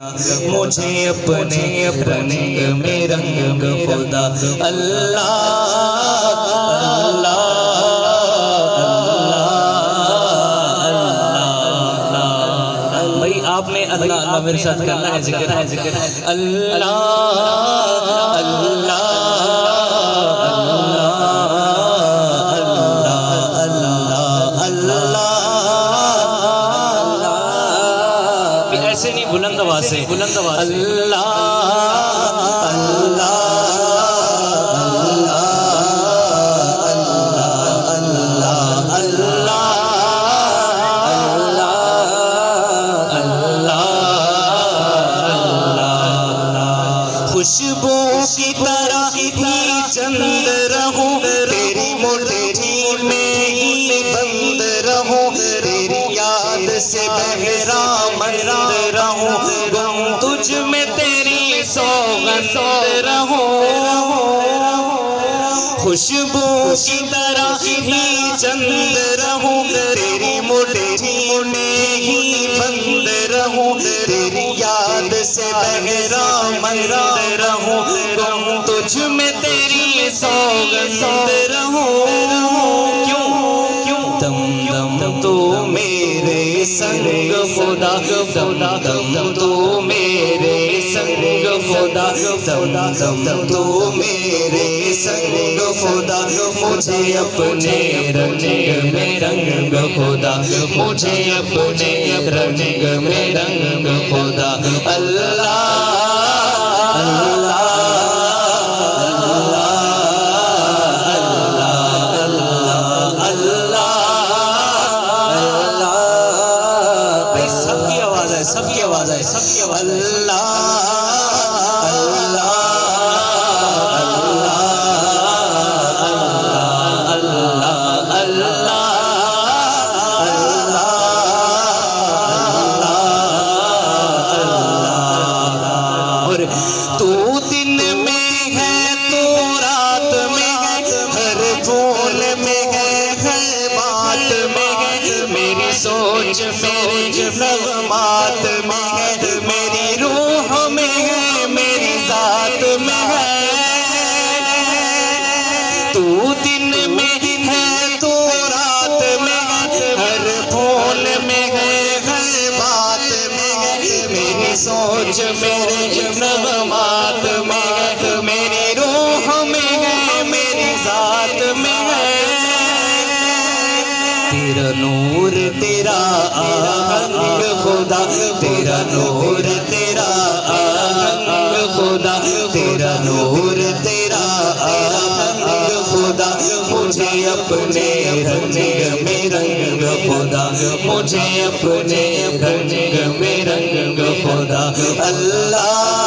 مجھے اپنے رنگ میں رنگ خدا اللہ اللہ اللہ۔ بھائی آپ نے اللہ اللہ میرے ساتھ کرنا ہے، ذکر ہے اللہ اللہ بلند آواز سے اللہ اللہ خوشبو کی طرح ہی چند رہوں تیری مٹھی میں ہی بند رہوں تیری یاد سے بہرا مند رہوں گم تجھ میں تیری سوگند رہوں خوشبو کی طرح ہی چند رہوں تیری مٹھی میں ہی بند رہوں تیری یاد سے بہرا مند رہوں گم تجھ میں تیری سوگند رہوں کیوں دم دم تو میرے سنگ خدا دم دم تو میرے سنگ خدا دم دم تو میرے سنگ خدا مجھے اپنے رنگ میں رنگ خدا مجھے اپنے رنگ میں رنگ خدا اللہ اللہ سب کی آواز ہے اللہ اللہ اللہ اللہ اور تو دن میں ہے تو رات میں ہے ہر پھول میں ہے ہر بات میں ہے میری سوچ میرے نغمات میں ہے میری روح میں ہے میری ذات میں ہے تو دن میں ہے تو رات میں ہے ہر پھول میں ہے ہر بات میں ہے میری سوچ میرے نغمات میں ہے میری روح میں ہے میری ذات میں ہے تیرا نور تیرا آہنگ خدا تیرا نور تیرا آہنگ خدا تیرا نور تیرا آہنگ خدا مجھے اپنے رنگ میں رنگ خدا مجھے اپنے رنگ میں رنگ خدا اللہ